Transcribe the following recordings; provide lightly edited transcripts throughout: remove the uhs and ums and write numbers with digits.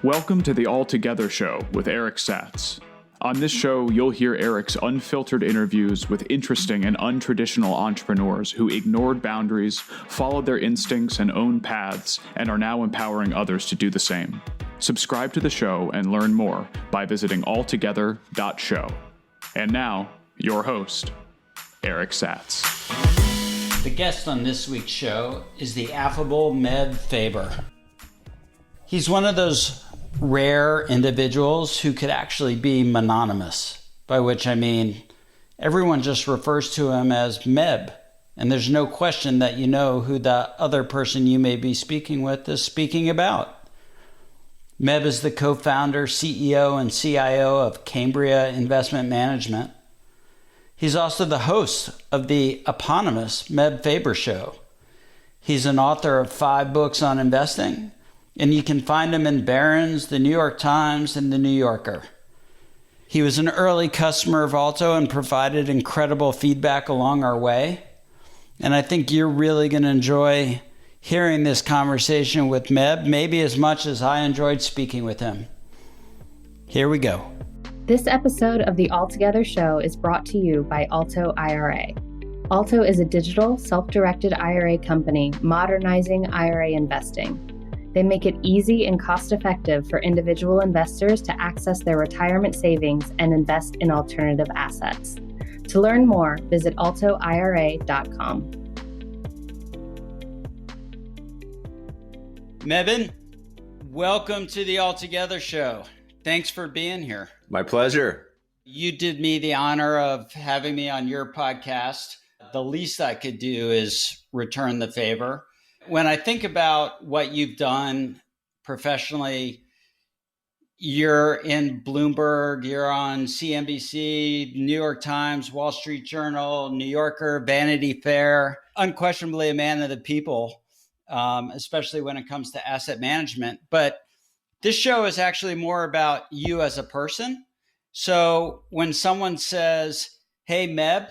Welcome to the All Together Show with Eric Satz. On this show, you'll hear Eric's unfiltered interviews with interesting and untraditional entrepreneurs who ignored boundaries, followed their instincts and own paths, and are now empowering others to do the same. Subscribe to the show and learn more by visiting alltogether.show. And now, your host, Eric Satz. The guest on this week's show is the affable Meb Faber. He's one of those rare individuals who could actually be mononymous, by which I mean everyone just refers to him as Meb, and there's no question that you know who the other person you may be speaking with is speaking about. Meb is the co-founder, CEO, and CIO of Cambria Investment Management. He's also the host of the eponymous Meb Faber Show. He's an author of 5 books on investing, and you can find him in Barron's, the New York Times, and the New Yorker. He was an early customer of Alto and provided incredible feedback along our way. And I think you're really going to enjoy hearing this conversation with Meb, maybe as much as I enjoyed speaking with him. Here we go. This episode of the All Together Show is brought to you by Alto IRA. Alto is a digital, self-directed IRA company modernizing IRA investing. They make it easy and cost-effective for individual investors to access their retirement savings and invest in alternative assets. To learn more, visit altoira.com. Mebin, welcome to the All Together Show. Thanks for being here. My pleasure. You did me the honor of having me on your podcast. The least I could do is return the favor. When I think about what you've done professionally, you're in Bloomberg, you're on CNBC, New York Times, Wall Street Journal, New Yorker, Vanity Fair, unquestionably a man of the people, especially when it comes to asset management. But this show is actually more about you as a person. So when someone says, "Hey, Meb,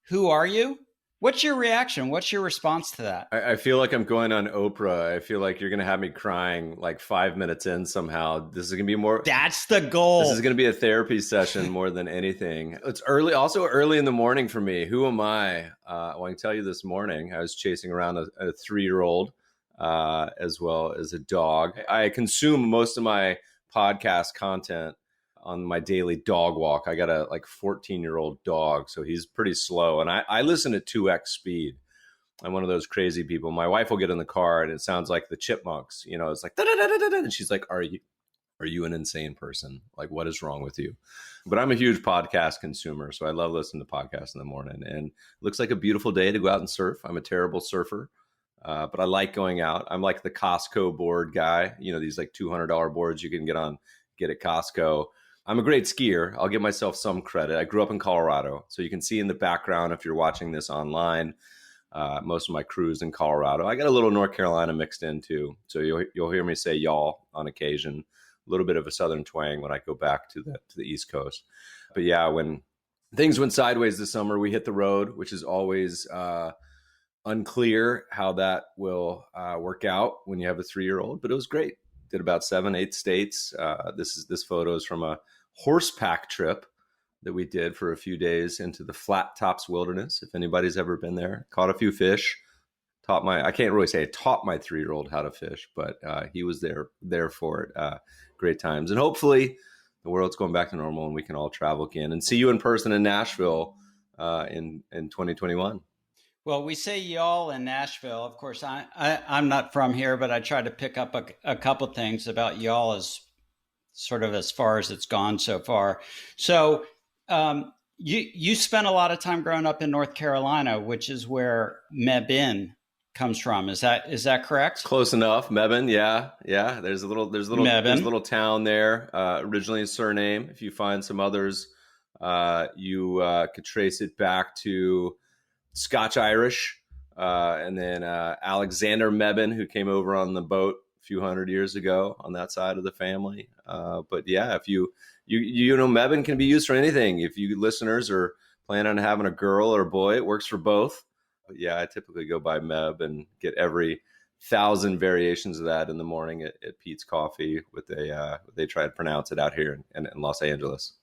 who are you?" What's your reaction? What's your response to that? I feel like I'm going on Oprah. I feel like you're going to have me crying like 5 minutes in somehow. This is going to be more. That's the goal. This is going to be a therapy session more than anything. It's early, also early in the morning for me. Who am I? Well, I can tell you this morning, I was chasing around a 3-year-old as well as a dog. I consume most of my podcast content on my daily dog walk. I got a 14-year-old dog, so he's pretty slow. And I listen at 2x speed. I'm one of those crazy people. My wife will get in the car and it sounds like the Chipmunks. You know, it's like, da-da-da-da-da. And she's like, are you an insane person? Like, what is wrong with you? But I'm a huge podcast consumer, so I love listening to podcasts in the morning. And it looks like a beautiful day to go out and surf. I'm a terrible surfer, but I like going out. I'm like the Costco board guy. You know, these like $200 boards you can get at Costco. I'm a great skier. I'll give myself some credit. I grew up in Colorado. So you can see in the background, if you're watching this online, most of my crew's in Colorado. I got a little North Carolina mixed in too. So you'll hear me say y'all on occasion, a little bit of a Southern twang when I go back to the East Coast. But yeah, when things went sideways this summer, we hit the road, which is always unclear how that will work out when you have a 3-year-old, but it was great. Did about 7-8 states. This photo is from a horseback trip that we did for a few days into the Flat Tops Wilderness. If anybody's ever been there, caught a few fish. I can't really say I taught my 3-year-old how to fish, but he was there for it. Great times, and hopefully the world's going back to normal and we can all travel again and see you in person in Nashville in 2021. Well, we say y'all in Nashville. Of course, I'm not from here, but I try to pick up a couple things about y'all as sort of as far as it's gone so far. So you spent a lot of time growing up in North Carolina, which is where Mebin comes from. Is that correct? Close enough. Mebin, yeah. There's a little town there. Originally a surname. If you find some others, you could trace it back to Scotch-Irish, and then Alexander Mebin, who came over on the boat a few hundred years ago on that side of the family. But yeah, if you know, Mebin can be used for anything. If you listeners are planning on having a girl or a boy, it works for both. But yeah, I typically go by Meb and get every 1,000 variations of that in the morning at Pete's Coffee with they try to pronounce it out here in Los Angeles.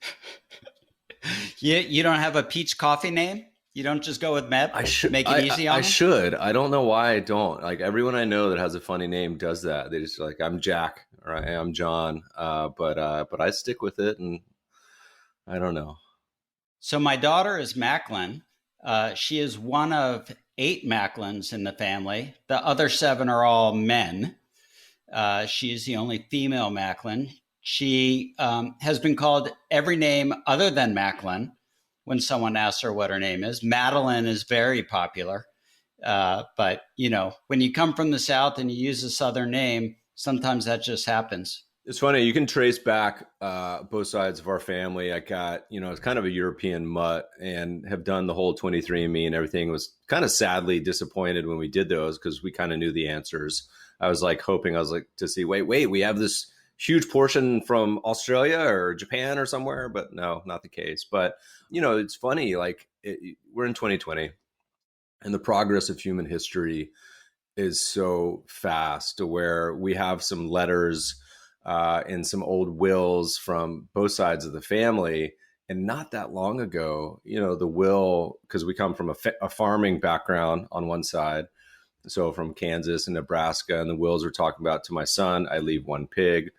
You don't have a peach coffee name? You don't just go with Meb? Make it easy on I them? should. I don't know why I don't. Like everyone I know that has a funny name does that. They just like, I'm Jack or I'm John. But I stick with it, and I don't know. So my daughter is Macklin. She is one of 8 Macklins in the family. The other 7 are all men. She is the only female Macklin. She has been called every name other than Macklin when someone asks her what her name is. Madeline is very popular. But, when you come from the South and you use a Southern name, sometimes that just happens. It's funny. You can trace back both sides of our family. I got, it's kind of a European mutt and have done the whole 23andMe and everything. Was kind of sadly disappointed when we did those because we kind of knew the answers. I was like hoping to see, wait, we have this huge portion from Australia or Japan or somewhere, but no, not the case. But, it's funny, like we're in 2020 and the progress of human history is so fast to where we have some letters and some old wills from both sides of the family. And not that long ago, the will, because we come from a farming background on one side. So from Kansas and Nebraska, and the wills are talking about to my son, I leave 1 pig.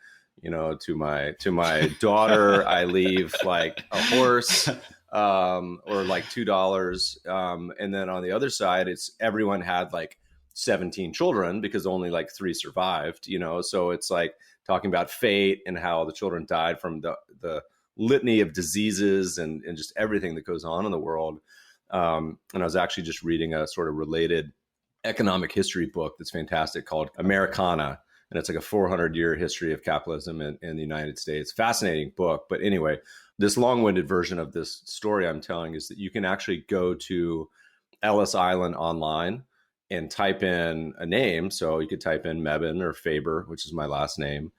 To my daughter, I leave like a horse or like $2. And then on the other side, it's everyone had like 17 children because only like 3 survived, so it's like talking about fate and how the children died from the litany of diseases and just everything that goes on in the world. And I was actually just reading a sort of related economic history book that's fantastic called Americana. And it's like a 400-year history of capitalism in the United States. Fascinating book. But anyway, this long-winded version of this story I'm telling is that you can actually go to Ellis Island online and type in a name. So you could type in Mebin or Faber, which is my last name,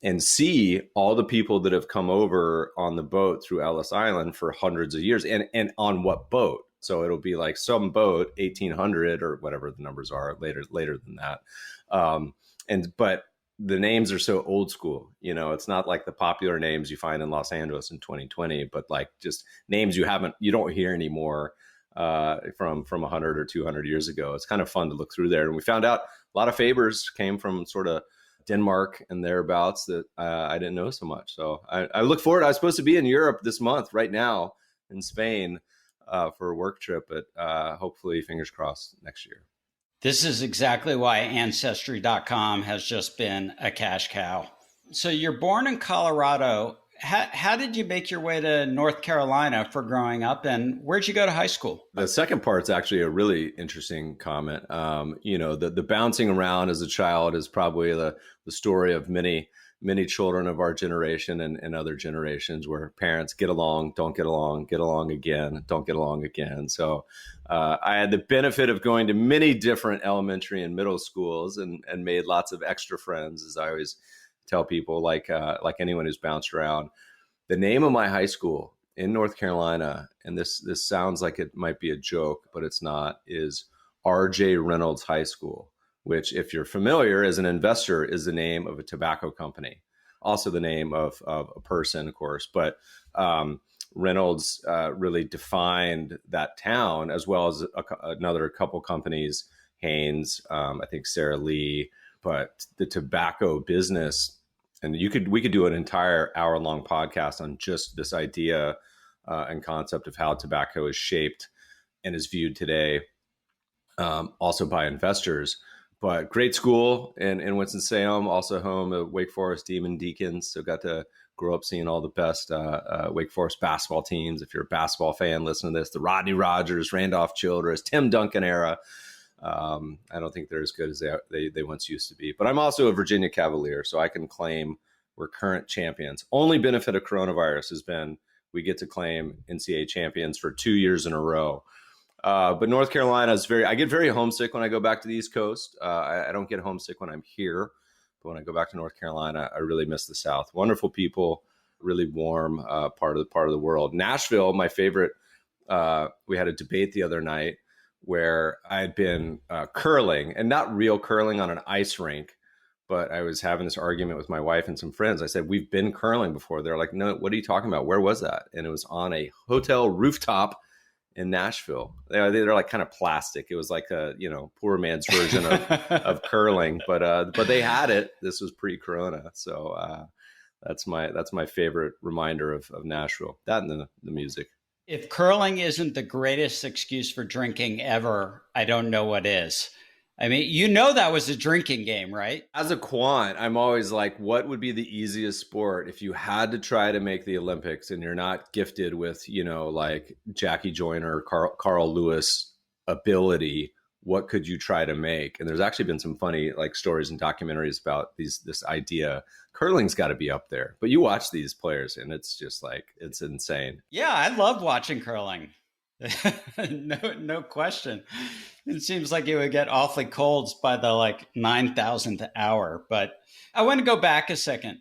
and see all the people that have come over on the boat through Ellis Island for hundreds of years and on what boat. So it'll be like some boat, 1800 or whatever the numbers are later than that. But the names are so old school, it's not like the popular names you find in Los Angeles in 2020, but like just names you don't hear anymore from 100 or 200 years ago. It's kind of fun to look through there. And we found out a lot of Fabers came from sort of Denmark and thereabouts that I didn't know so much. So I look forward. I was supposed to be in Europe this month right now in Spain for a work trip, but hopefully, fingers crossed, next year. This is exactly why Ancestry.com has just been a cash cow. So you're born in Colorado. How did you make your way to North Carolina for growing up, and where'd you go to high school? The second part's actually a really interesting comment. The bouncing around as a child is probably the story of many children of our generation and other generations, where parents get along, don't get along, get along again, don't get along again. So I had the benefit of going to many different elementary and middle schools and made lots of extra friends, as I always tell people, like anyone who's bounced around. The name of my high school in North Carolina, and this sounds like it might be a joke, but it's not, is R.J. Reynolds High School, which, if you're familiar as an investor, is the name of a tobacco company. Also the name of a person, of course, but Reynolds really defined that town, as well as another couple companies, Haynes, I think Sara Lee, but the tobacco business. And we could do an entire hour-long podcast on just this idea and concept of how tobacco is shaped and is viewed today, also by investors. But great school in Winston-Salem, also home of Wake Forest Demon Deacons. So got to grow up seeing all the best Wake Forest basketball teams. If you're a basketball fan, listen to this. The Rodney Rogers, Randolph Childress, Tim Duncan era. I don't think they're as good as they once used to be. But I'm also a Virginia Cavalier, so I can claim we're current champions. Only benefit of coronavirus has been we get to claim NCAA champions for 2 years in a row. But North Carolina is I get very homesick when I go back to the East Coast. I don't get homesick when I'm here, but when I go back to North Carolina, I really miss the South. Wonderful people, really warm part of the world. Nashville, my favorite. We had a debate the other night where I had been curling, and not real curling on an ice rink, but I was having this argument with my wife and some friends. I said, we've been curling before. They're like, no, what are you talking about? Where was that? And it was on a hotel rooftop in Nashville. They're like kind of plastic. It was like a, poor man's version of curling, but they had it. This was pre-corona. So that's my favorite reminder of Nashville, that and the music. If curling isn't the greatest excuse for drinking ever, I don't know what is. I mean, that was a drinking game, right? As a quant, I'm always like, what would be the easiest sport if you had to try to make the Olympics and you're not gifted with, like Jackie Joyner, Carl Lewis ability? What could you try to make? And there's actually been some funny like stories and documentaries about this idea. Curling's got to be up there, but you watch these players and it's just like, it's insane. Yeah, I love watching curling. No question. It seems like it would get awfully cold by the 9,000th hour. But I want to go back a second.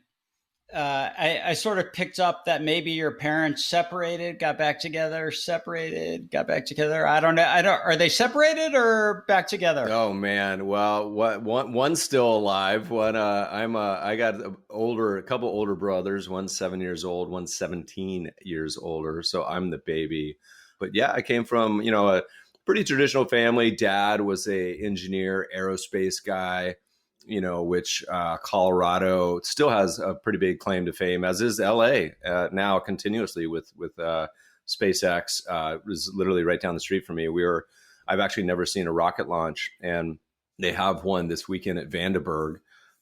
I sort of picked up that maybe your parents separated, got back together, separated, got back together. I don't know. Are they separated or back together? Oh man. Well, one's still alive. I got a couple older brothers. One's 7 years old. One's 17 years older. So I'm the baby. But yeah, I came from, a pretty traditional family. Dad was a engineer, aerospace guy, which Colorado still has a pretty big claim to fame, as is LA now continuously with SpaceX. It was literally right down the street from me. I've actually never seen a rocket launch, and they have one this weekend at Vandenberg,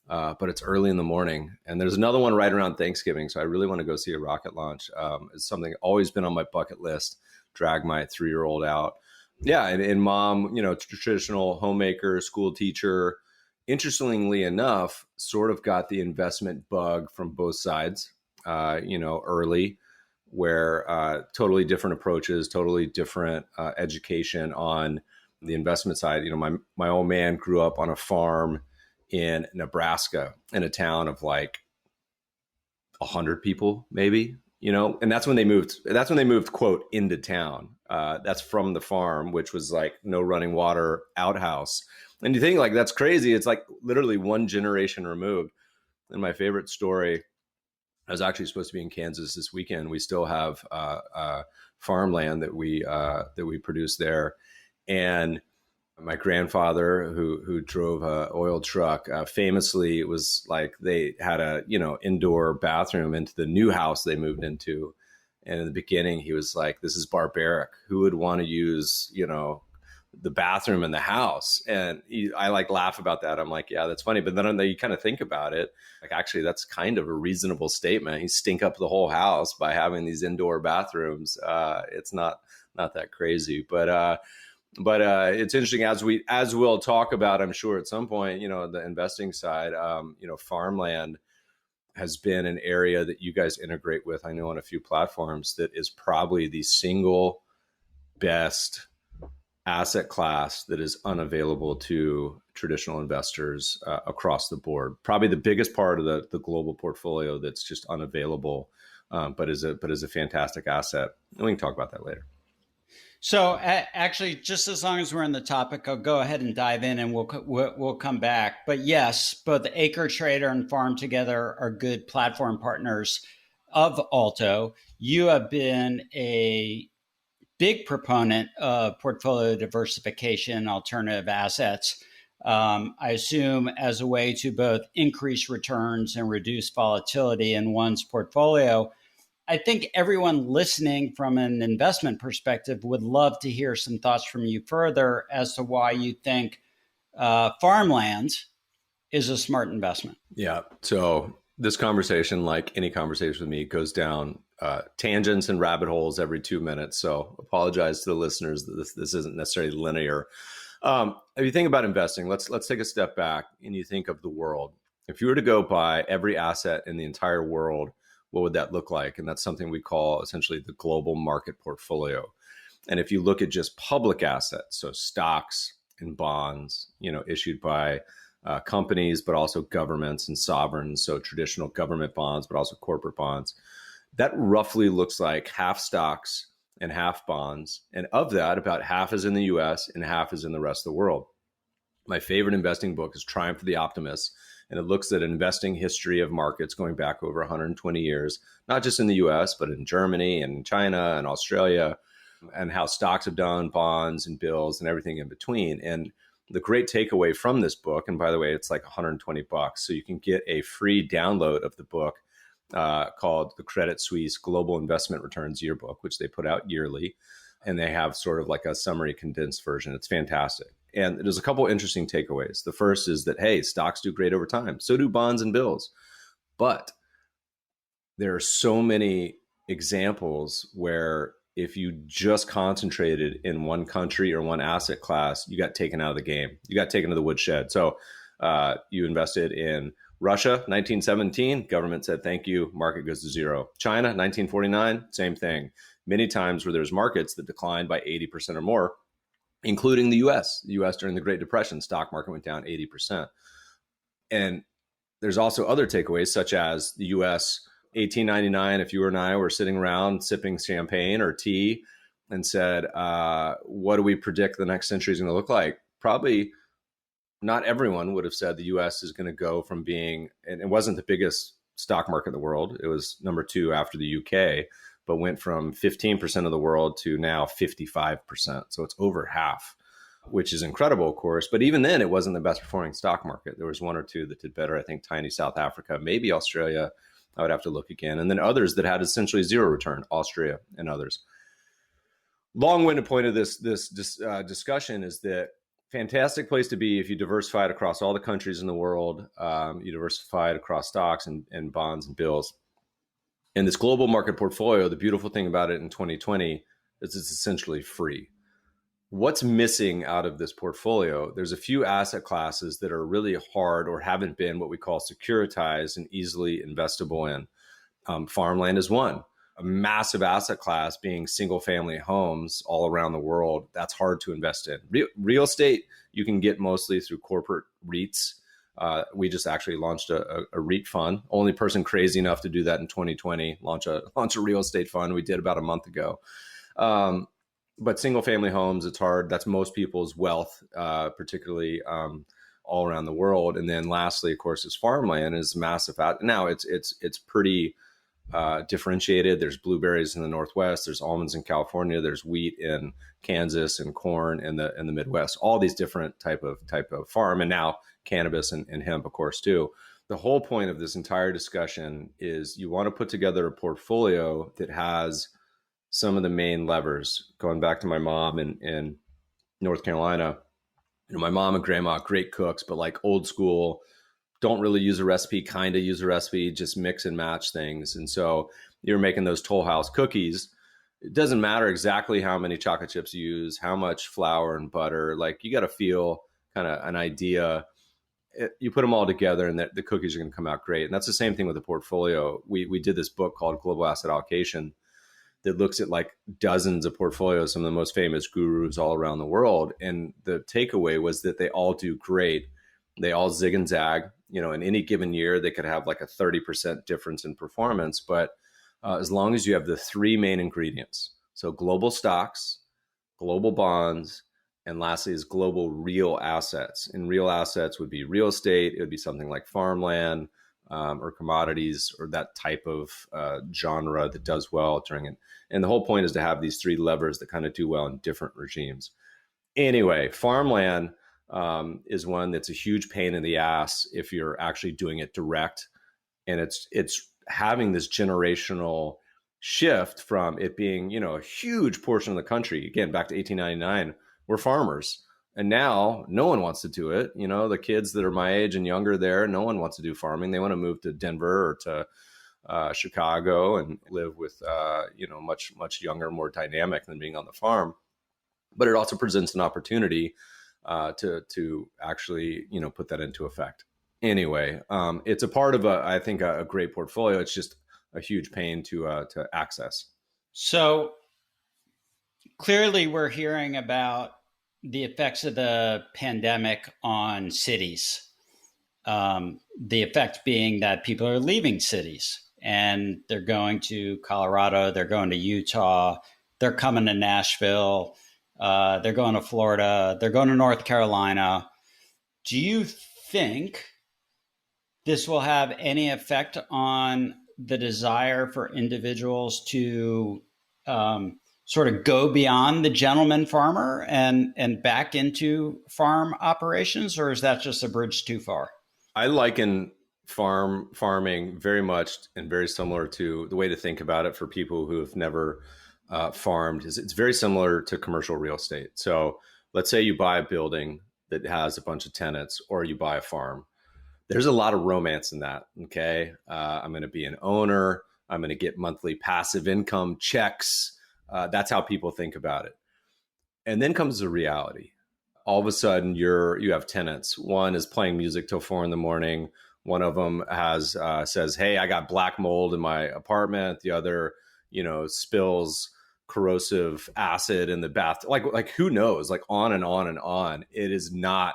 but it's early in the morning. And there's another one right around Thanksgiving. So I really want to go see a rocket launch. It's something always been on my bucket list. Drag my 3-year-old out. Yeah. And mom, traditional homemaker, school teacher, interestingly enough, sort of got the investment bug from both sides, early, where totally different approaches, totally different education on the investment side. My old man grew up on a farm in Nebraska in a town of like 100 people, maybe. And that's when they moved, quote, into town. That's from the farm, which was like no running water outhouse. And you think like, that's crazy. It's like literally one generation removed. And my favorite story, I was actually supposed to be in Kansas this weekend. We still have farmland that we produce there. And my grandfather, who drove a oil truck, famously, it was like they had a indoor bathroom into the new house they moved into, and in the beginning he was like, "This is barbaric. Who would want to use the bathroom in the house?" And I laugh about that. I'm like, yeah, that's funny. But then you kind of think about it, like actually that's kind of a reasonable statement. You stink up the whole house by having these indoor bathrooms. It's not that crazy, but it's interesting as we'll talk about, I'm sure at some point, the investing side, farmland has been an area that you guys integrate with, I know on a few platforms, that is probably the single best asset class that is unavailable to traditional investors across the board. Probably the biggest part of the global portfolio that's just unavailable, but is a fantastic asset. And we can talk about that later. So actually, just as long as we're on the topic, I'll go ahead and dive in and we'll come back. But yes, both Acre Trader and Farm Together are good platform partners of Alto. You have been a big proponent of portfolio diversification, alternative assets, I assume as a way to both increase returns and reduce volatility in one's portfolio. I think everyone listening from an investment perspective would love to hear some thoughts from you further as to why you think farmland is a smart investment. Yeah. So this conversation, like any conversation with me, goes down tangents and rabbit holes every 2 minutes. So apologize to the listeners that this isn't necessarily linear. If you think about investing, let's take a step back and you think of the world. If you were to go buy every asset in the entire world, what would that look like? And that's something we call essentially the global market portfolio. And if you look at just public assets, so stocks and bonds, issued by companies, but also governments and sovereigns, so traditional government bonds, but also corporate bonds, that roughly looks like half stocks and half bonds. And of that, about half is in the US and half is in the rest of the world. My favorite investing book is Triumph of the Optimist, and it looks at an investing history of markets going back over 120 years, not just in the US, but in Germany and China and Australia, and how stocks have done, bonds and bills and everything in between. And the great takeaway from this book, and by the way, it's like $120, so you can get a free download of the book called the Credit Suisse Global Investment Returns Yearbook, which they put out yearly. And they have sort of like a summary condensed version. It's fantastic. And there's a couple interesting takeaways. The first is that, hey, stocks do great over time. So do bonds and bills. But there are so many examples where if you just concentrated in one country or one asset class, you got taken out of the game. You got taken to the woodshed. So you invested in Russia, 1917, government said, thank you, market goes to zero. China, 1949, same thing. Many times where there's markets that declined by 80% or more, including the US. The US during the Great Depression, stock market went down 80%. And there's also other takeaways, such as the US, 1899, if you and I were sitting around sipping champagne or tea and said, what do we predict the next century is going to look like? Probably not everyone would have said the US is going to go from being, and it wasn't the biggest stock market in the world. It was number 2 after the UK, but went from 15% of the world to now 55%. So it's over half, which is incredible, of course. But even then, it wasn't the best performing stock market. There was one or two that did better. I think tiny South Africa, maybe Australia. I would have to look again. And then others that had essentially zero return, Austria and others. Long-winded point of this discussion is that fantastic place to be if you diversified across all the countries in the world. You diversified across stocks and bonds and bills. And this global market portfolio, the beautiful thing about it in 2020 is it's essentially free. What's missing out of this portfolio? There's a few asset classes that are really hard or haven't been what we call securitized and easily investable in. Farmland is one. A massive asset class being single family homes all around the world. That's hard to invest in. Real estate, you can get mostly through corporate REITs. We just actually launched a REIT fund. Only person crazy enough to do that in 2020, launch a real estate fund. We did about a month ago. But single family homes, it's hard. That's most people's wealth, particularly all around the world. And then lastly, of course, is farmland is massive. Now it's pretty differentiated. There's blueberries in the Northwest. There's almonds in California. There's wheat in Kansas and corn in the Midwest. All these different type of farm, and now cannabis and hemp, of course, too. The whole point of this entire discussion is you want to put together a portfolio that has some of the main levers. Going back to my mom in North Carolina, my mom and grandma, great cooks, but like old school, don't really use a recipe, kind of use a recipe, just mix and match things. And so you're making those Toll House cookies. It doesn't matter exactly how many chocolate chips you use, how much flour and butter, like you got to feel kind of an idea. You put them all together and the cookies are going to come out great. And that's the same thing with the portfolio. We did this book called Global Asset Allocation that looks at like dozens of portfolios, some of the most famous gurus all around the world. And the takeaway was that they all do great. They all zig and zag. In any given year, they could have like a 30% difference in performance. But as long as you have the three main ingredients, so global stocks, global bonds, and lastly is global real assets. And real assets would be real estate. It would be something like farmland or commodities or that type of genre that does well during it. And the whole point is to have these three levers that kind of do well in different regimes. Anyway, farmland is one that's a huge pain in the ass if you're actually doing it direct. And it's having this generational shift from it being, a huge portion of the country. Again, back to 1899, we're farmers. And now no one wants to do it. The kids that are my age and younger there, no one wants to do farming. They want to move to Denver or to Chicago and live with, much, much younger, more dynamic than being on the farm. But it also presents an opportunity to actually, put that into effect. Anyway, it's a part of I think a great portfolio. It's just a huge pain to access. So clearly we're hearing about the effects of the pandemic on cities. The effect being that people are leaving cities and they're going to Colorado, they're going to Utah, they're coming to Nashville, they're going to Florida, they're going to North Carolina. Do you think this will have any effect on the desire for individuals to sort of go beyond the gentleman farmer and back into farm operations, or is that just a bridge too far? I liken farming very much and very similar to the way to think about it for people who have never farmed is it's very similar to commercial real estate. So let's say you buy a building that has a bunch of tenants, or you buy a farm. There's a lot of romance in that. Okay. I'm going to be an owner. I'm going to get monthly passive income checks. That's how people think about it. And then comes the reality. All of a sudden you have tenants. One is playing music till 4 a.m. One of them says, "Hey, I got black mold in my apartment." The other, spills corrosive acid in the bath. Like who knows? Like on and on and on. It is not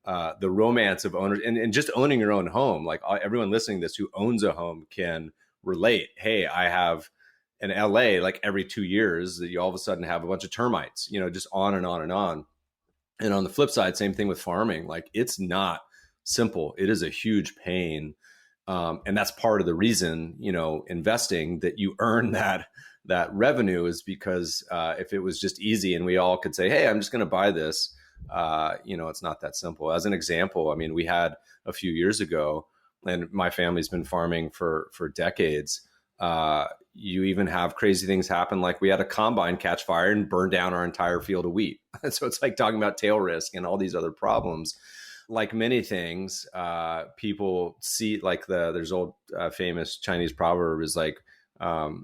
the romance of owners and just owning your own home. Like everyone listening to this who owns a home can relate. Hey, I have in LA, like every 2 years that you all of a sudden have a bunch of termites, just on and on and on. And on the flip side, same thing with farming. Like it's not simple. It is a huge pain. And that's part of the reason, investing that you earn that revenue is because if it was just easy and we all could say, hey, I'm just going to buy this, it's not that simple. As an example, I mean, we had a few years ago, and my family's been farming for decades. You even have crazy things happen. Like we had a combine catch fire and burn down our entire field of wheat. So it's like talking about tail risk and all these other problems. Like many things, people see like there's old famous Chinese proverb is like,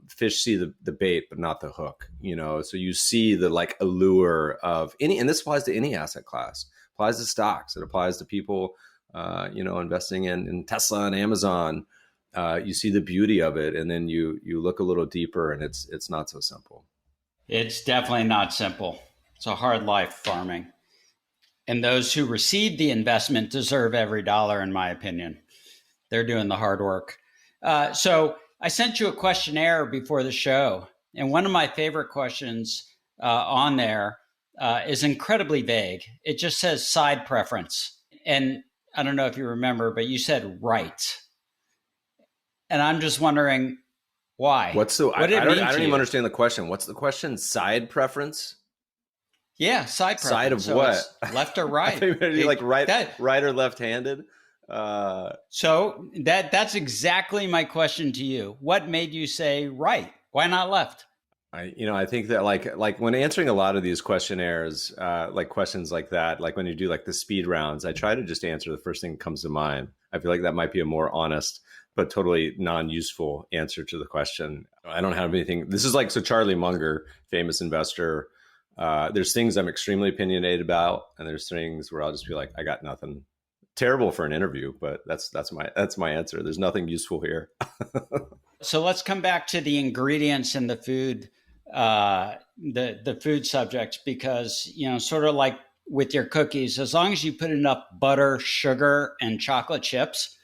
fish see the bait, but not the hook, so you see the like allure of any, and this applies to any asset class, it applies to stocks. It applies to people, investing in Tesla and Amazon. You see the beauty of it. And then you look a little deeper and it's not so simple. It's definitely not simple. It's a hard life, farming. And those who receive the investment deserve every dollar, in my opinion. They're doing the hard work. So I sent you a questionnaire before the show. And one of my favorite questions on there is incredibly vague. It just says side preference. And I don't know if you remember, but you said right. And I'm just wondering why. I don't even understand the question. What's the question? Side preference? Yeah, side preference. Side of so what? Left or right? Like right or left-handed? So that's exactly my question to you. What made you say right? Why not left? I think that like when answering a lot of these questionnaires, like questions like that, like when you do like the speed rounds, I try to just answer the first thing that comes to mind. I feel like that might be a more honest but totally non-useful answer to the question. I don't have anything. This is like, so Charlie Munger, famous investor, there's things I'm extremely opinionated about, and there's things where I'll just be like, I got nothing. Terrible for an interview, but that's my answer. There's nothing useful here. So let's come back to the ingredients in the food, the food subject, because, sort of like with your cookies, as long as you put enough butter, sugar, and chocolate chips,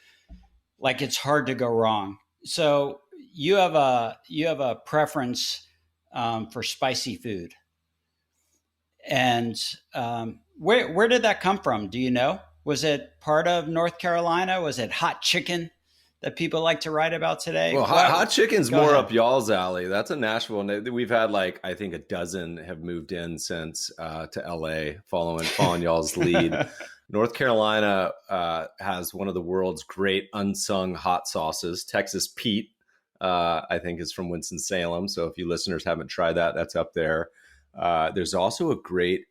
like it's hard to go wrong. So you have a preference for spicy food. And where did that come from? Do you know? Was it part of North Carolina? Was it hot chicken that people like to write about today? Well, hot chicken's more up y'all's alley. That's a Nashville. We've had like, I think a dozen have moved in since to LA following y'all's lead. North Carolina has one of the world's great unsung hot sauces. Texas Pete, I think, is from Winston-Salem. So if you listeners haven't tried that, that's up there. There's also a great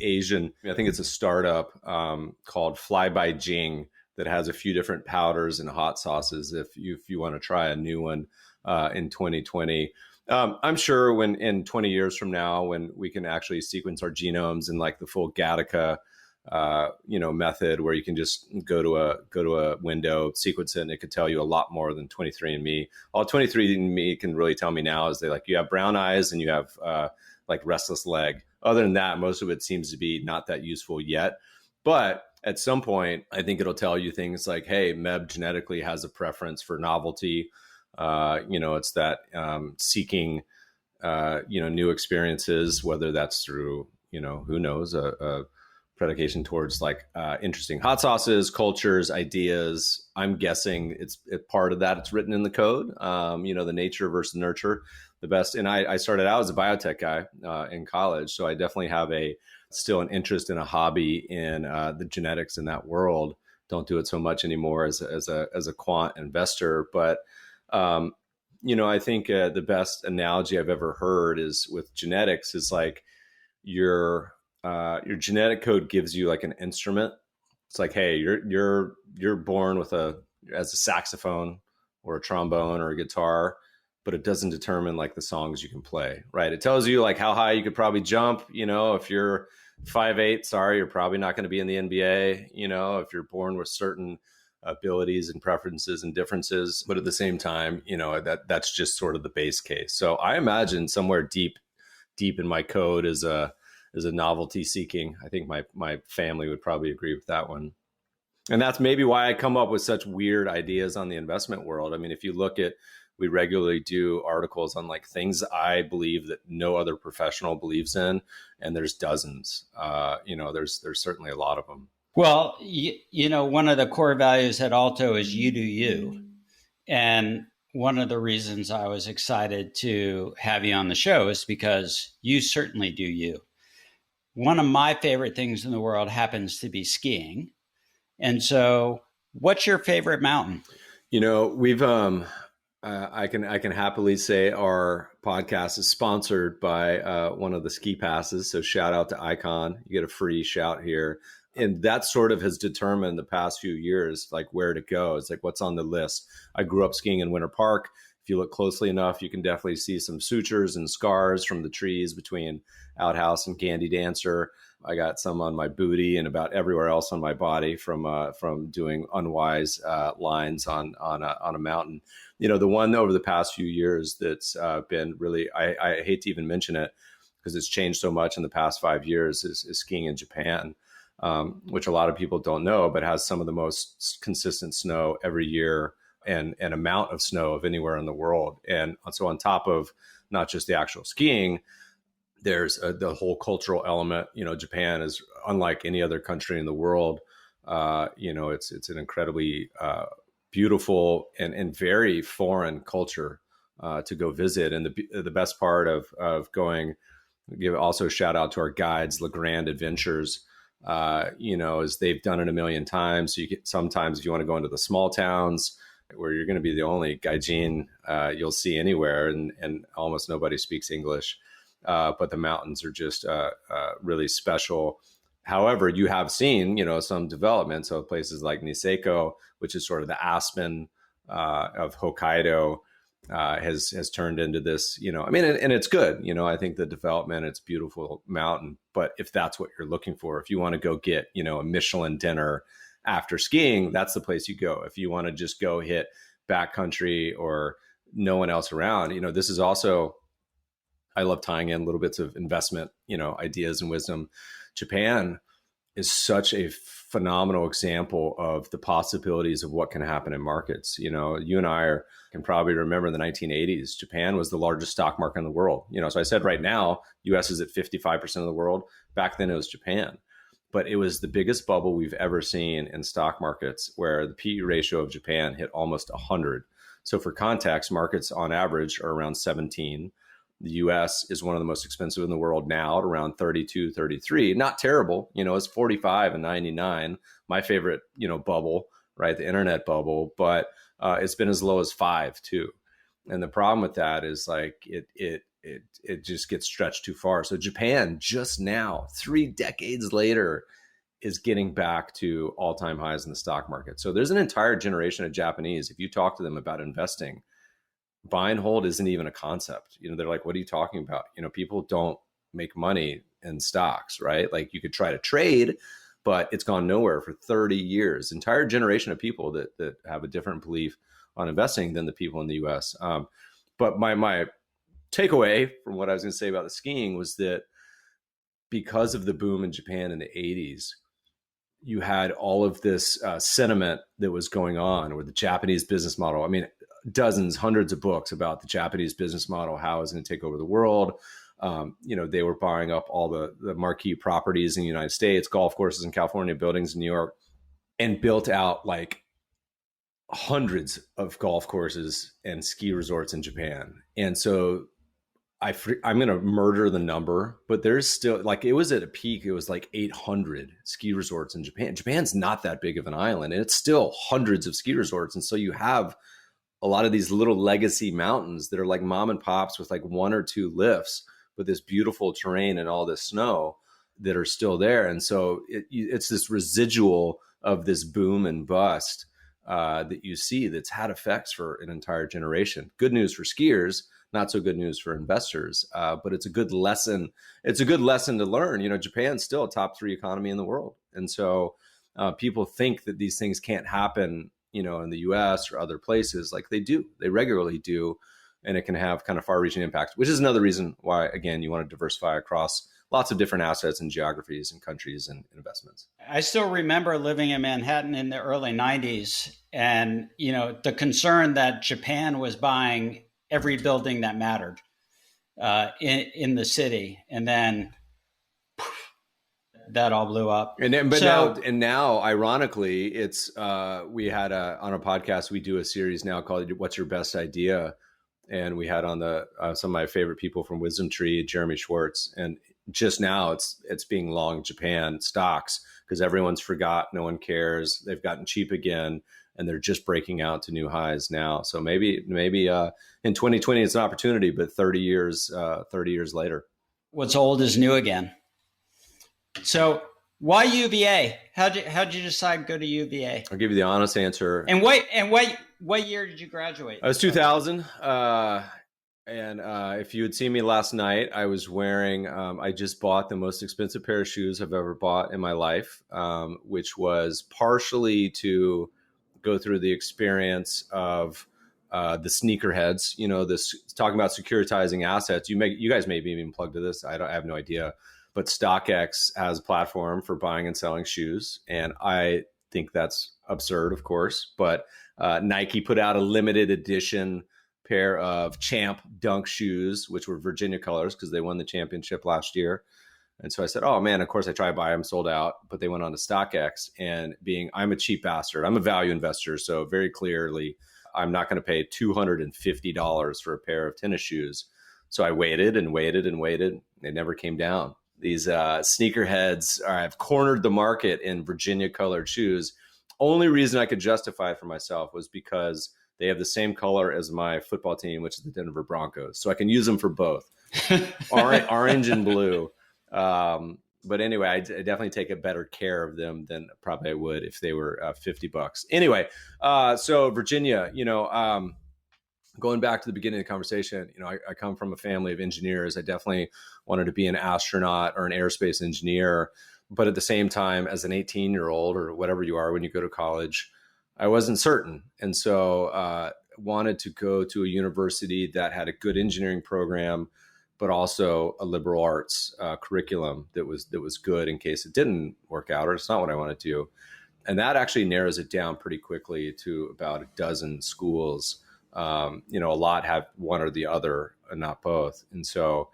Asian, I think it's a startup called Fly by Jing that has a few different powders and hot sauces if you want to try a new one in 2020. I'm sure when in 20 years from now, when we can actually sequence our genomes in like the full Gattaca method where you can just go to a window, sequence it, and it could tell you a lot more than 23andMe. All 23andMe can really tell me now is you have brown eyes and you have like restless leg. Other than that, most of it seems to be not that useful yet. But at some point, I think it'll tell you things like, hey, Meb genetically has a preference for novelty. It's that seeking new experiences, whether that's through, who knows, a predication towards like interesting hot sauces, cultures, ideas. I'm guessing it's part of that. It's written in the code, the nature versus nurture, the best. And I started out as a biotech guy in college. So I definitely have still an interest and a hobby in the genetics in that world. Don't do it so much anymore as a quant investor. But, I think the best analogy I've ever heard is with genetics is like your genetic code gives you like an instrument. It's like, hey, you're born with as a saxophone or a trombone or a guitar, but it doesn't determine like the songs you can play, right? It tells you like how high you could probably jump. If you're 5'8", sorry, you're probably not going to be in the NBA. If you're born with certain abilities and preferences and differences, but at the same time, that's just sort of the base case. So I imagine somewhere deep in my code is a novelty seeking. I think my family would probably agree with that one. And that's maybe why I come up with such weird ideas on the investment world. I mean, if you look at, we regularly do articles on like things I believe that no other professional believes in, and there's dozens. There's certainly a lot of them. Well, one of the core values at Alto is you do you. And one of the reasons I was excited to have you on the show is because you certainly do you. One of my favorite things in the world happens to be skiing. And so what's your favorite mountain? We've, I can happily say our podcast is sponsored by one of the ski passes. So shout out to Icon. You get a free shout here. And that sort of has determined the past few years, like where to go. It's like, what's on the list? I grew up skiing in Winter Park. If you look closely enough, you can definitely see some sutures and scars from the trees between Outhouse and Candy Dancer. I got some on my booty and about everywhere else on my body from doing unwise lines on a mountain. The one over the past few years that's been really, I hate to even mention it because it's changed so much in the past 5 years, is skiing in Japan. Which a lot of people don't know, but has some of the most consistent snow every year and amount of snow of anywhere in the world. And so on top of not just the actual skiing, there's the whole cultural element. Japan is unlike any other country in the world. It's an incredibly beautiful and very foreign culture to go visit. And the best part of going, give also a shout out to our guides, Le Grand Adventures. As they've done it a million times. So sometimes if you want to go into the small towns where you're going to be the only gaijin you'll see anywhere, and almost nobody speaks English, but the mountains are just really special. However, you have seen, some development. So places like Niseko, which is sort of the Aspen of Hokkaido, has turned into this, and it's good. I think the development, it's a beautiful mountain, but if that's what you're looking for, if you want to go get, a Michelin dinner after skiing, that's the place you go. If you want to just go hit backcountry or no one else around, this is also, I love tying in little bits of investment, ideas and wisdom. Japan is such a phenomenal example of the possibilities of what can happen in markets. You and I can probably remember the 1980s. Japan was the largest stock market in the world. So I said right now, US is at 55% of the world. Back then it was Japan. But it was the biggest bubble we've ever seen in stock markets, where the PE ratio of Japan hit almost 100. So for context, markets on average are around 17. The US is one of the most expensive in the world now at around 32, 33. Not terrible. It's 45 and 99. My favorite, bubble, right? The internet bubble, but it's been as low as 5 too. And the problem with that is like it just gets stretched too far. So Japan just now, 3 decades later, is getting back to all-time highs in the stock market. So there's an entire generation of Japanese, if you talk to them about investing, buy and hold isn't even a concept. They're like, what are you talking about? People don't make money in stocks, right? Like you could try to trade, but it's gone nowhere for 30 years. Entire generation of people that have a different belief on investing than the people in the US. But my takeaway from what I was going to say about the skiing was that because of the boom in Japan in the 80s, you had all of this sentiment that was going on with the Japanese business model. I mean, dozens, hundreds of books about the Japanese business model, how it was going to take over the world. They were buying up all the marquee properties in the United States, golf courses in California, buildings in New York, and built out like hundreds of golf courses and ski resorts in Japan. And so I'm going to murder the number, but there's still, like, it was at a peak, it was like 800 ski resorts in Japan. Japan's not that big of an island, and it's still hundreds of ski resorts. And so you have a lot of these little legacy mountains that are like mom and pops with like one or two lifts, with this beautiful terrain and all this snow that are still there. And so it's this residual of this boom and bust that you see that's had effects for an entire generation. Good news for skiers, not so good news for investors, but it's a good lesson. It's a good lesson to learn. Japan's still a top 3 economy in the world. And so people think that these things can't happen, in the US or other places. Like they do, they regularly do. And it can have kind of far-reaching impact, which is another reason why, again, you want to diversify across lots of different assets and geographies and countries and investments. I still remember living in Manhattan in the early 90s and, the concern that Japan was buying every building that mattered in the city. And then that all blew up. Now, ironically, it's we had on a podcast, we do a series now called "What's Your Best Idea?" And we had on some of my favorite people from Wisdom Tree, Jeremy Schwartz. And just now it's being long Japan stocks because everyone's forgot, no one cares. They've gotten cheap again, and they're just breaking out to new highs now. So maybe in 2020 it's an opportunity, but 30 years later, what's old is new again. So why UVA? How'd you decide to go to UVA? I'll give you the honest answer. And what year did you graduate? I was 2000. And if you had seen me last night, I was wearing, I just bought the most expensive pair of shoes I've ever bought in my life, which was partially to go through the experience of the sneakerheads, this talking about securitizing assets. You guys may be even plugged to this. I have no idea. But StockX has a platform for buying and selling shoes. And I think that's absurd, of course. But Nike put out a limited edition pair of Champ Dunk shoes, which were Virginia colors because they won the championship last year. And so I said, oh, man, of course I try to buy them, sold out. But they went on to StockX. And I'm a cheap bastard. I'm a value investor. So very clearly, I'm not going to pay $250 for a pair of tennis shoes. So I waited and waited and waited. They never came down. These sneakerheads have cornered the market in Virginia colored shoes. Only reason I could justify it for myself was because they have the same color as my football team, which is the Denver Broncos. So I can use them for both, orange and blue. But anyway, I definitely take a better care of them than probably I would if they were $50. Anyway, so Virginia, going back to the beginning of the conversation, I come from a family of engineers. I definitely wanted to be an astronaut or an aerospace engineer. But at the same time, as an 18-year-old or whatever you are when you go to college, I wasn't certain. And so wanted to go to a university that had a good engineering program, but also a liberal arts curriculum that was good in case it didn't work out or it's not what I wanted to do. And that actually narrows it down pretty quickly to about a dozen schools. A lot have one or the other and not both. And so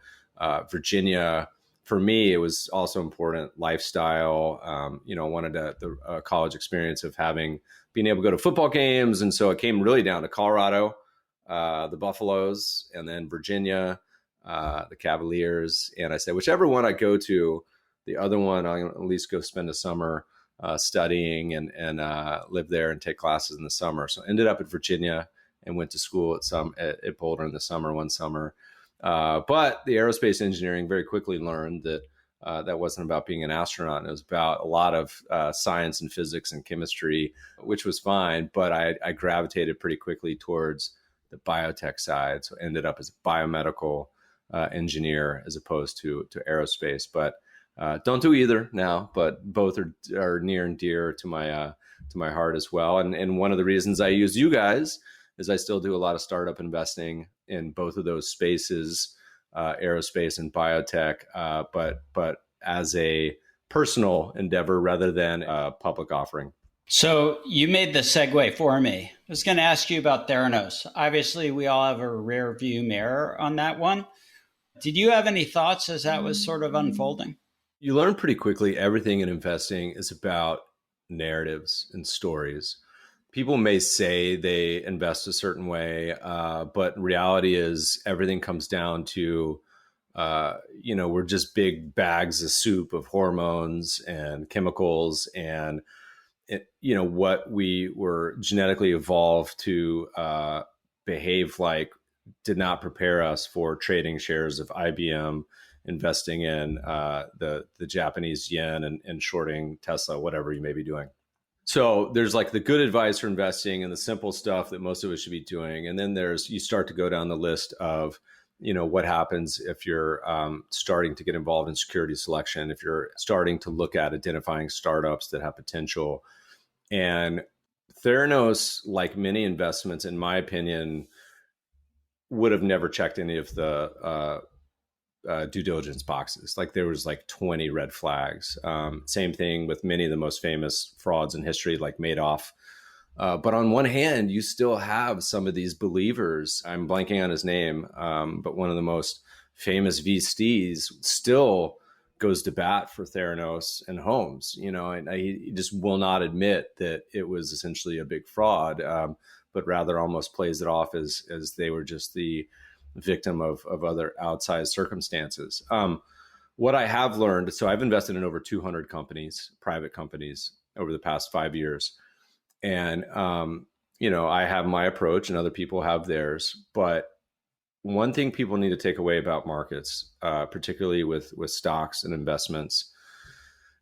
Virginia, for me, it was also important lifestyle. Wanted the college experience of being able to go to football games. And so it came really down to Colorado, the Buffaloes, and then Virginia, the Cavaliers. And I said, whichever one I go to, the other one, I'll at least go spend a summer studying and live there and take classes in the summer. So I ended up at Virginia and went to school at Boulder in the summer, one summer. But the aerospace engineering very quickly learned that that wasn't about being an astronaut. It was about a lot of science and physics and chemistry, which was fine. But I gravitated pretty quickly towards the biotech side. So ended up as a biomedical engineer as opposed to aerospace. But don't do either now, but both are near and dear to my heart as well. And one of the reasons I use you guys is I still do a lot of startup investing in both of those spaces, aerospace and biotech, but as a personal endeavor rather than a public offering. So you made the segue for me. I was going to ask you about Theranos. Obviously, we all have a rear view mirror on that one. Did you have any thoughts as that was sort of unfolding? You learn pretty quickly everything in investing is about narratives and stories. People may say they invest a certain way, but reality is everything comes down to, we're just big bags of soup of hormones and chemicals and, what we were genetically evolved to behave like did not prepare us for trading shares of IBM, investing in the Japanese yen and shorting Tesla, whatever you may be doing. So there's like the good advice for investing and the simple stuff that most of us should be doing. And then you start to go down the list of, what happens if you're starting to get involved in security selection, if you're starting to look at identifying startups that have potential. And Theranos, like many investments, in my opinion, would have never checked any of the due diligence boxes. Like there was like 20 red flags. Same thing with many of the most famous frauds in history, like Madoff. But on one hand, you still have some of these believers. I'm blanking on his name, but one of the most famous VCs still goes to bat for Theranos and Holmes. And he just will not admit that it was essentially a big fraud, but rather almost plays it off as they were just the victim of other outsized circumstances. What I have learned, so I've invested in over 200 companies, private companies, over the past 5 years. And, I have my approach and other people have theirs. But one thing people need to take away about markets, particularly with stocks and investments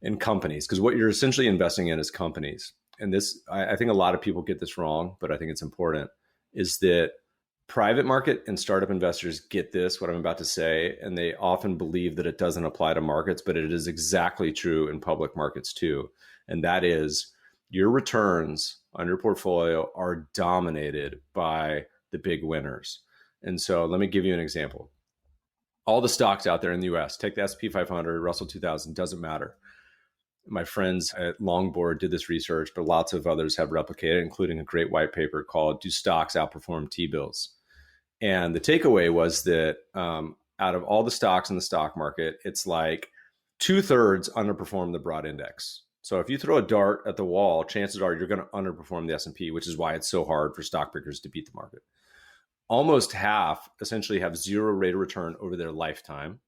in companies, because what you're essentially investing in is companies. And this, I think a lot of people get this wrong, but I think it's important, is that private market and startup investors get this, what I'm about to say, and they often believe that it doesn't apply to markets, but it is exactly true in public markets too. And that is your returns on your portfolio are dominated by the big winners. And so let me give you an example. All the stocks out there in the US, take the S&P 500, Russell 2000, doesn't matter. My friends at Longboard did this research, but lots of others have replicated, including a great white paper called Do Stocks Outperform T-Bills? And the takeaway was that out of all the stocks in the stock market, it's like 2/3 underperform the broad index. So if you throw a dart at the wall, chances are you're going to underperform the S&P, which is why it's so hard for stock pickers to beat the market. Almost half essentially have zero rate of return over their lifetime.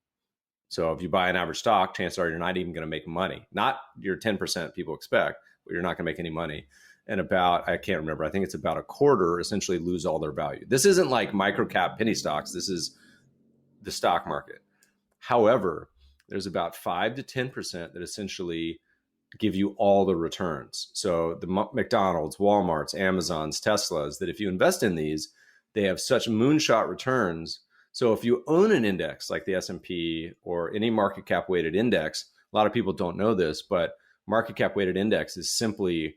So if you buy an average stock, chances are you're not even going to make money. Not your 10% people expect, but you're not going to make any money. And I can't remember, I think it's about a quarter essentially lose all their value. This isn't like microcap penny stocks. This is the stock market. However, there's about 5 to 10% that essentially give you all the returns. So the McDonald's, Walmart's, Amazon's, Teslas, that if you invest in these, they have such moonshot returns. So if you own an index like the S&P or any market cap weighted index, a lot of people don't know this, but market cap weighted index is simply,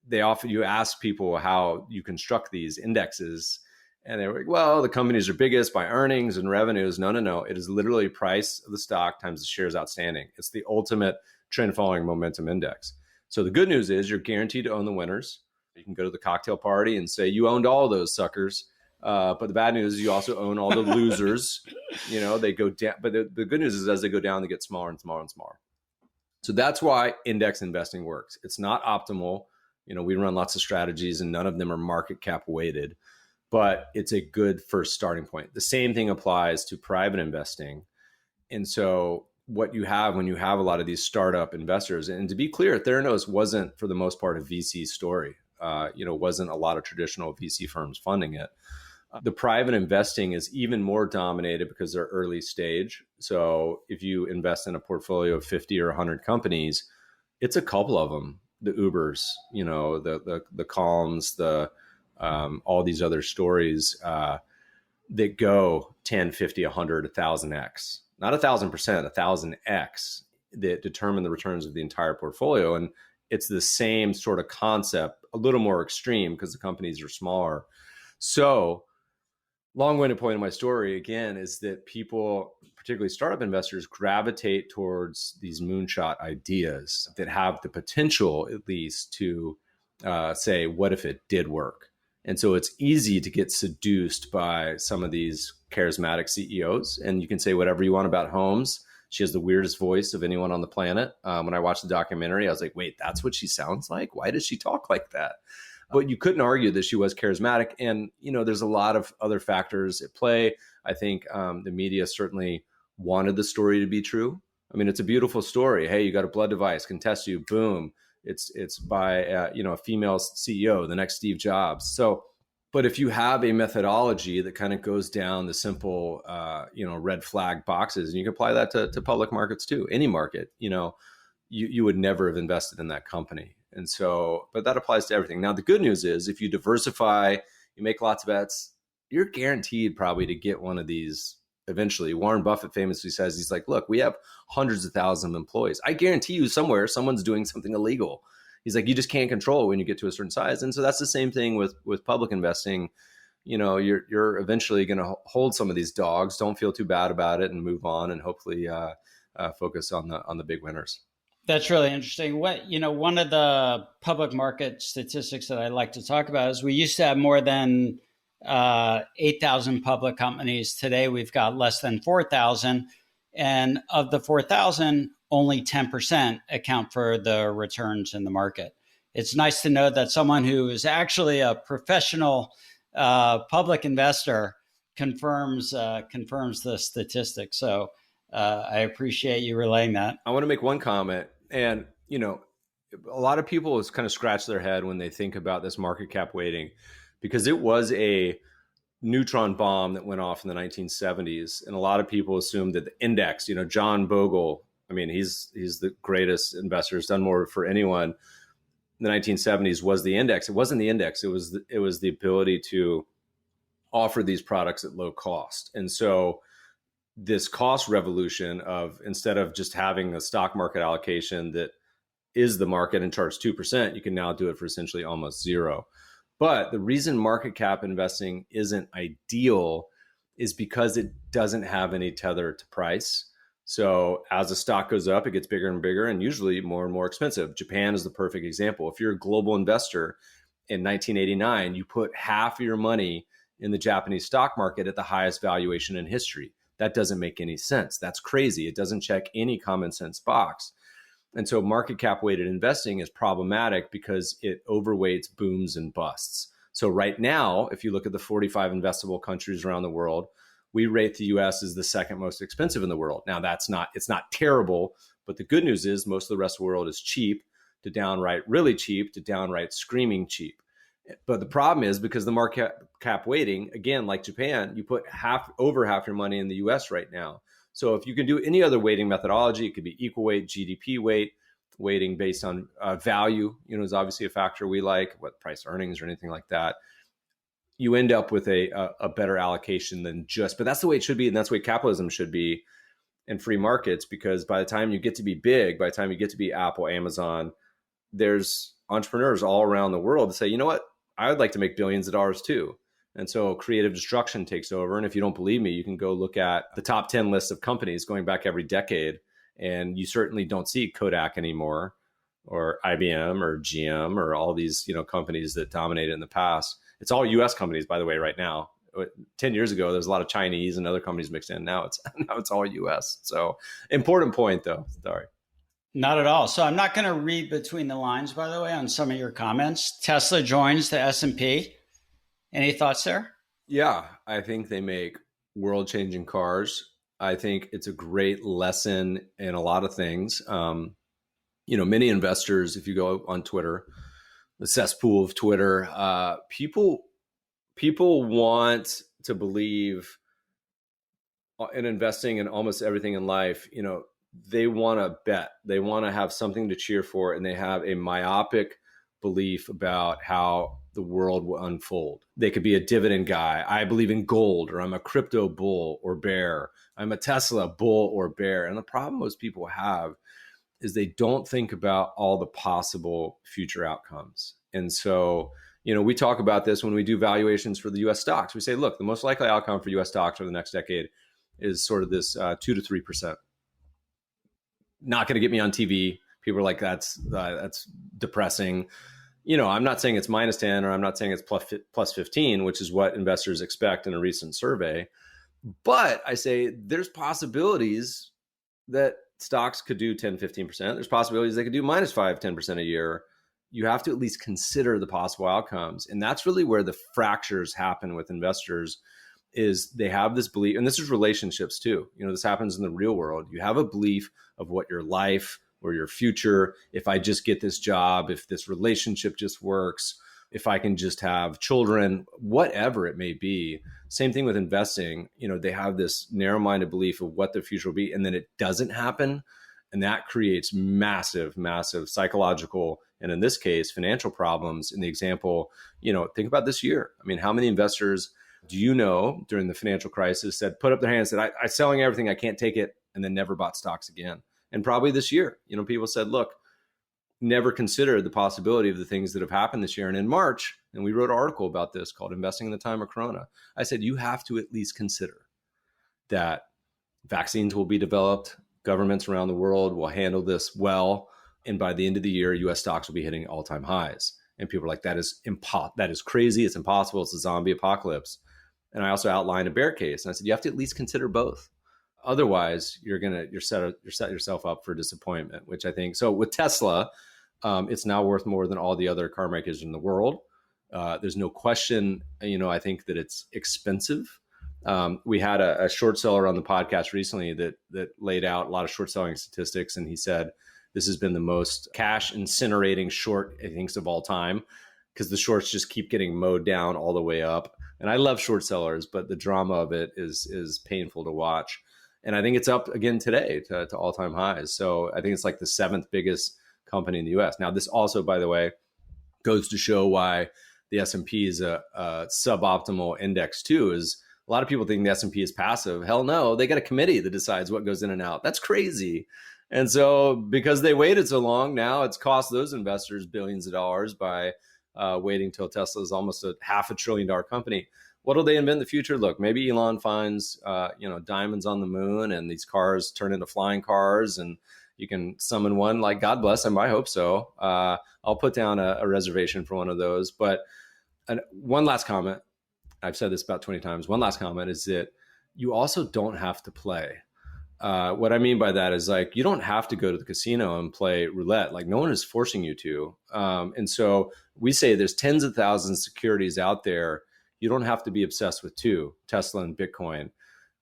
you ask people how you construct these indexes and they're like, well, the companies are biggest by earnings and revenues. No. It is literally price of the stock times the shares outstanding. It's the ultimate trend following momentum index. So the good news is you're guaranteed to own the winners. You can go to the cocktail party and say you owned all those suckers. But the bad news is you also own all the losers. They go down. But the good news is as they go down, they get smaller and smaller and smaller. So that's why index investing works. It's not optimal. We run lots of strategies and none of them are market cap weighted, but it's a good first starting point. The same thing applies to private investing. And so what you have when you have a lot of these startup investors, and to be clear, Theranos wasn't for the most part a VC story. Wasn't a lot of traditional VC firms funding it. The private investing is even more dominated because they're early stage. So if you invest in a portfolio of 50 or 100 companies, it's a couple of them, the Ubers, the Calms, all these other stories that go 10, 50, 100, 1,000x, not 1,000%, 1,000x that determine the returns of the entire portfolio. And it's the same sort of concept, a little more extreme because the companies are smaller. So long-winded point of my story, again, is that people, particularly startup investors, gravitate towards these moonshot ideas that have the potential, at least, to say, what if it did work? And so it's easy to get seduced by some of these charismatic CEOs. And you can say whatever you want about Holmes. She has the weirdest voice of anyone on the planet. When I watched the documentary, I was like, wait, that's what she sounds like? Why does she talk like that? But you couldn't argue that she was charismatic. And, there's a lot of other factors at play. I think the media certainly wanted the story to be true. I mean, it's a beautiful story. Hey, you got a blood device, can test you, boom. It's by a female CEO, the next Steve Jobs. So, but if you have a methodology that kind of goes down the simple, red flag boxes, and you can apply that to public markets too, any market, you would never have invested in that company. And so, but that applies to everything. Now, the good news is if you diversify, you make lots of bets, you're guaranteed probably to get one of these eventually. Warren Buffett famously says, he's like, look, we have hundreds of thousands of employees. I guarantee you somewhere someone's doing something illegal. He's like, you just can't control it when you get to a certain size. And so that's the same thing with public investing. You're eventually going to hold some of these dogs. Don't feel too bad about it and move on, and hopefully focus on the big winners. That's really interesting. One of the public market statistics that I like to talk about is we used to have more than 8,000 public companies. Today, we've got less than 4,000. And of the 4,000, only 10% account for the returns in the market. It's nice to know that someone who is actually a professional public investor confirms the statistics. So I appreciate you relaying that. I want to make one comment. And, a lot of people kind of scratch their head when they think about this market cap weighting, because it was a neutron bomb that went off in the 1970s. And a lot of people assumed that the index, John Bogle, I mean, he's the greatest investor, has done more for anyone in the 1970s, was the index. It wasn't the index. It was the ability to offer these products at low cost. And so this cost revolution of, instead of just having a stock market allocation that is the market and charges 2%, you can now do it for essentially almost zero. But the reason market cap investing isn't ideal is because it doesn't have any tether to price. So as the stock goes up, it gets bigger and bigger and usually more and more expensive. Japan is the perfect example. If you're a global investor in 1989, you put half of your money in the Japanese stock market at the highest valuation in history. That doesn't make any sense. That's crazy. It doesn't check any common sense box. And so market cap weighted investing is problematic because it overweights booms and busts. So right now, if you look at the 45 investable countries around the world, we rate the US as the second most expensive in the world. Now it's not terrible, but the good news is most of the rest of the world is cheap to downright really cheap to downright screaming cheap. But the problem is, because the market cap weighting, again, like Japan, you put over half your money in the US right now. So if you can do any other weighting methodology, it could be equal weight, GDP weighting based on value, is obviously a factor we like, what price earnings or anything like that. You end up with a better allocation than but that's the way it should be. And that's the way capitalism should be in free markets, because by the time you get to be big, by the time you get to be Apple, Amazon, there's entrepreneurs all around the world that say, you know what, I would like to make billions of dollars too. And so creative destruction takes over. And if you don't believe me, you can go look at the top 10 lists of companies going back every decade. And you certainly don't see Kodak anymore, or IBM or GM or all these, companies that dominated in the past. It's all US companies, by the way, right now. 10 years ago, there's a lot of Chinese and other companies mixed in. Now it's all US. So important point though. Sorry. Not at all. So I'm not going to read between the lines, by the way, on some of your comments. Tesla joins the S&P. Any thoughts there? Yeah, I think they make world-changing cars. I think it's a great lesson in a lot of things. Many investors, if you go on Twitter, the cesspool of Twitter, people want to believe in investing in almost everything in life. They want to bet, they want to have something to cheer for, and they have a myopic belief about how the world will unfold. They could be a dividend guy. I believe in gold, or I'm a crypto bull or bear. I'm a Tesla bull or bear. And the problem most people have is they don't think about all the possible future outcomes. And so, we talk about this when we do valuations for the US stocks. We say, look, the most likely outcome for US stocks over the next decade is sort of this 2 to 3%. Not going to get me on TV. People are like, that's depressing. I'm not saying it's minus 10 or I'm not saying it's plus 15, which is what investors expect in a recent survey. But I say there's possibilities that stocks could do 10, 15%. There's possibilities they could do minus 5, 10% a year. You have to at least consider the possible outcomes. And that's really where the fractures happen with investors, is they have this belief, and this is relationships too. This happens in the real world. You have a belief of what your life or your future, if I just get this job, if this relationship just works, if I can just have children, whatever it may be. Same thing with investing. They have this narrow-minded belief of what the future will be, and then it doesn't happen. And that creates massive, massive psychological, and in this case, financial problems. In the example, think about this year. I mean, how many investors do you know during the financial crisis said, put up their hands, said, I'm selling everything, I can't take it, and then never bought stocks again? And probably this year, people said, look, never considered the possibility of the things that have happened this year. And in March, and we wrote an article about this called Investing in the Time of Corona, I said, you have to at least consider that vaccines will be developed, governments around the world will handle this well, and by the end of the year, US stocks will be hitting all-time highs. And people are like, that is crazy, it's impossible, it's a zombie apocalypse. And I also outlined a bear case, and I said, you have to at least consider both. Otherwise, you're set yourself up for disappointment, which I think. So with Tesla, it's now worth more than all the other car makers in the world. There's no question. I think that it's expensive. We had a short seller on the podcast recently that laid out a lot of short selling statistics, and he said this has been the most cash incinerating short, I think, of all time, because the shorts just keep getting mowed down all the way up. And I love short sellers, but the drama of it is painful to watch. And I think it's up again today to all-time highs. So I think it's like the 7th biggest company in the US. Now, this also, by the way, goes to show why the S&P is a suboptimal index too, is a lot of people think the S&P is passive. Hell no, they got a committee that decides what goes in and out. That's crazy. And so because they waited so long, now it's cost those investors billions of dollars by waiting till Tesla is almost a $500 billion company. What will they invent in the future? Look, maybe Elon finds, diamonds on the moon, and these cars turn into flying cars, and you can summon one. Like, God bless him. I hope so. I'll put down a reservation for one of those. But one last comment. I've said this about 20 times. One last comment is that you also don't have to play. What I mean by that is, like, you don't have to go to the casino and play roulette. Like, no one is forcing you to. And so we say there's tens of thousands of securities out there. You don't have to be obsessed with two, Tesla and Bitcoin.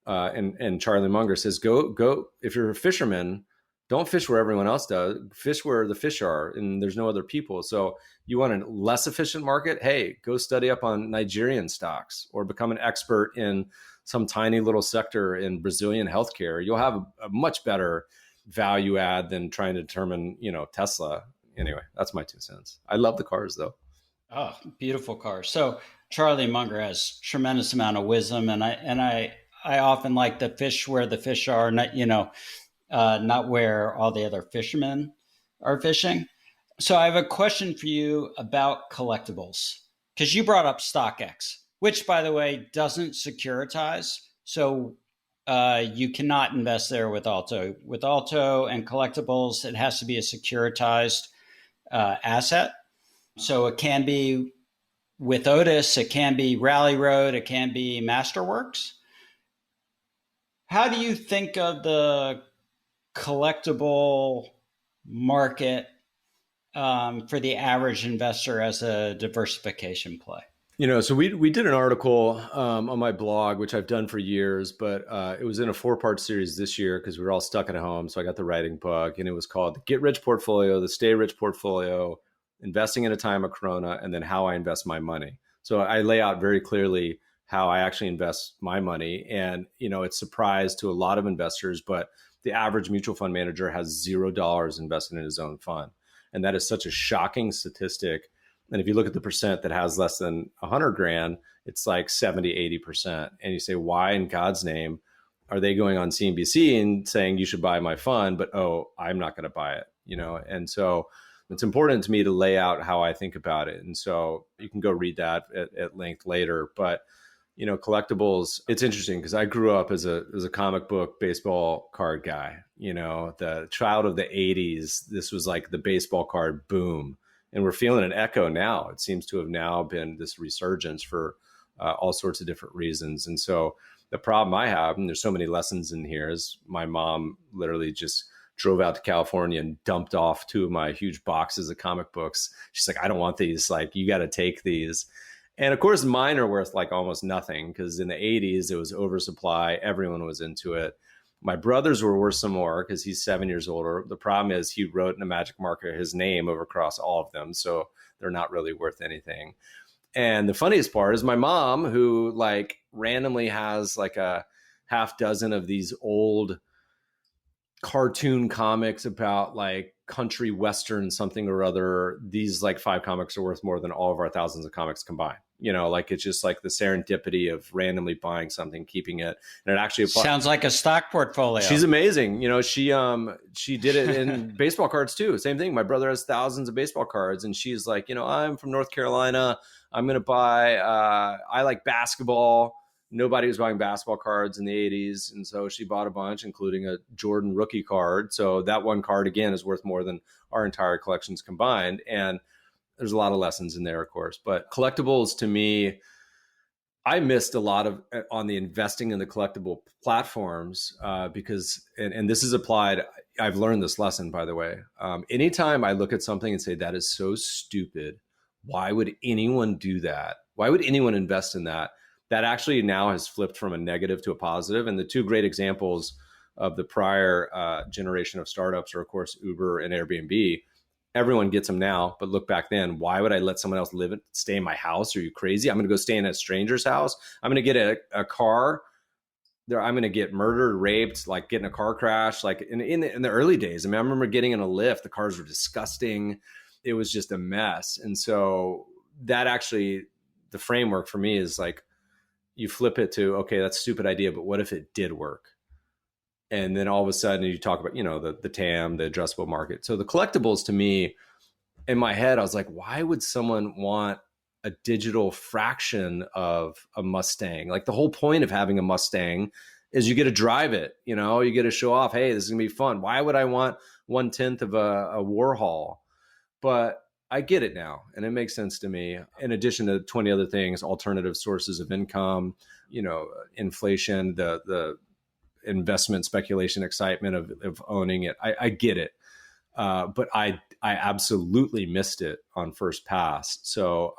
And Charlie Munger says, go. If you're a fisherman, don't fish where everyone else does. Fish where the fish are, and there's no other people. So you want a less efficient market? Hey, go study up on Nigerian stocks or become an expert in some tiny little sector in Brazilian healthcare. You'll have a much better value add than trying to determine, Tesla. Anyway, that's my 2 cents. I love the cars, though. Oh, beautiful cars. So Charlie Munger has tremendous amount of wisdom, and I often like the fish where the fish are, not where all the other fishermen are fishing. So I have a question for you about collectibles, because you brought up StockX, which, by the way, doesn't securitize. So you cannot invest there with Alto. With Alto and collectibles, it has to be a securitized asset. So it can be with Otis, it can be Rally Road, it can be Masterworks. How do you think of the collectible market for the average investor as a diversification play? So we did an article on my blog, which I've done for years, but it was in a 4-part series this year because we were all stuck at home. So I got the writing bug, and it was called the Get Rich Portfolio, the Stay Rich Portfolio, Investing in a Time of Corona, and then How I Invest My Money. So I lay out very clearly how I actually invest my money. And, it's a surprise to a lot of investors, but the average mutual fund manager has $0 invested in his own fund. And that is such a shocking statistic. And if you look at the percent that has less than 100 grand, it's like 70, 80%. And you say, why in God's name are they going on CNBC and saying you should buy my fund, but, oh, I'm not going to buy it, And so it's important to me to lay out how I think about it. And so you can go read that at length later. But, collectibles, it's interesting because I grew up as a comic book baseball card guy, the child of the 80s. This was like the baseball card boom. And we're feeling an echo now. It seems to have now been this resurgence for all sorts of different reasons. And so the problem I have, and there's so many lessons in here, is my mom literally just drove out to California and dumped off 2 of my huge boxes of comic books. She's like, I don't want these. Like, you got to take these. And of course, mine are worth like almost nothing, because in the 80s, it was oversupply. Everyone was into it. My brothers were worth some more because he's 7 years older. The problem is he wrote in a magic marker his name over across all of them. So they're not really worth anything. And the funniest part is my mom, who like randomly has like a half dozen of these old cartoon comics about like country western something or other. These like 5 comics are worth more than all of our thousands of comics combined. You know, like it's just like the serendipity of randomly buying something, keeping it, and it actually sounds like a stock portfolio. She's amazing. You know, she did it in baseball cards too. Same thing. My brother has thousands of baseball cards, and she's like, you know, I'm from North Carolina. I'm gonna buy. I like basketball. Nobody was buying basketball cards in the 80s, and so she bought a bunch, including a Jordan rookie card. So that one card again is worth more than our entire collections combined. And there's a lot of lessons in there, of course, but collectibles to me, I missed a lot of on the investing in the collectible platforms because, and this is applied, I've learned this lesson, by the way. Anytime I look at something and say, that is so stupid, why would anyone do that? Why would anyone invest in that? That actually now has flipped from a negative to a positive. And the 2 great examples of the prior generation of startups are, of course, Uber and Airbnb. Everyone gets them now, but look back then, why would I let someone else stay in my house? Are you crazy? I'm going to go stay in a stranger's house. I'm going to get a car there. I'm going to get murdered, raped, like get in a car crash. Like in the early days, I mean, I remember getting in a Lyft. The cars were disgusting. It was just a mess. And so that actually, the framework for me is like, you flip it to, okay, that's a stupid idea, but what if it did work? And then all of a sudden you talk about, you know, the TAM, the addressable market. So the collectibles to me, in my head, I was like, why would someone want a digital fraction of a Mustang? Like the whole point of having a Mustang is you get to drive it, you know, you get to show off, hey, this is gonna be fun. Why would I want 1/10 of a Warhol? But I get it now, and it makes sense to me. In addition to 20 other things, alternative sources of income, you know, inflation, the investment speculation excitement of owning it. I get it. But I absolutely missed it on first pass. So,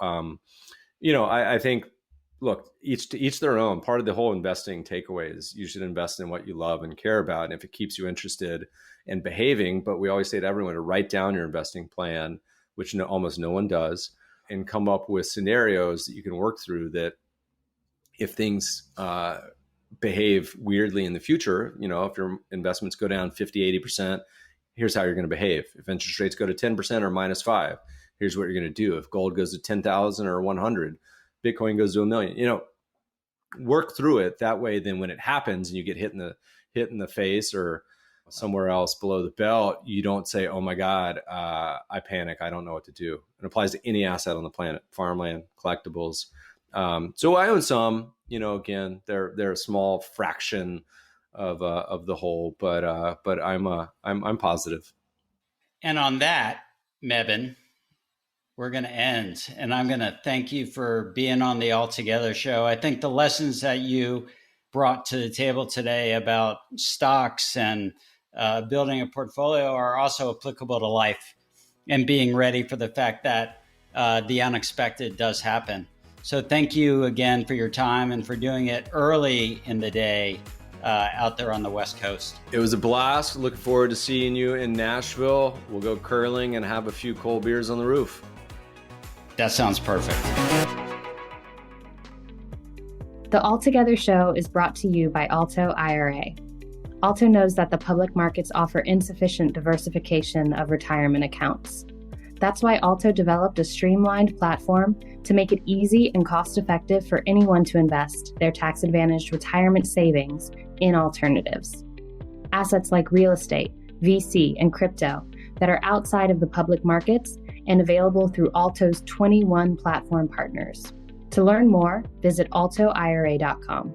you know, I think, look, each to each their own. Part of the whole investing takeaway is you should invest in what you love and care about. And if it keeps you interested in behaving, but we always say to everyone to write down your investing plan, which almost no one does, and come up with scenarios that you can work through that if things behave weirdly in the future, you know, if your investments go down 50, 80%, here's how you're going to behave. If interest rates go to 10% or -5, here's what you're going to do. If gold goes to 10,000 or 100, Bitcoin goes to $1 million, you know, work through it that way. Then when it happens and you get hit in the face or somewhere else below the belt, you don't say, oh my God, I panic. I don't know what to do. It applies to any asset on the planet, farmland, collectibles. So I own some, you know, again, they're a small fraction of the whole, but I'm positive. And on that, Mebin, we're going to end, and I'm going to thank you for being on the Altogether show. I think the lessons that you brought to the table today about stocks and building a portfolio are also applicable to life and being ready for the fact that the unexpected does happen. So thank you again for your time and for doing it early in the day out there on the West Coast. It was a blast. Looking forward to seeing you in Nashville. We'll go curling and have a few cold beers on the roof. That sounds perfect. The Altogether show is brought to you by Alto IRA. Alto knows that the public markets offer insufficient diversification of retirement accounts. That's why Alto developed a streamlined platform to make it easy and cost-effective for anyone to invest their tax-advantaged retirement savings in alternatives. Assets like real estate, VC, and crypto that are outside of the public markets and available through Alto's 21 platform partners. To learn more, visit altoira.com.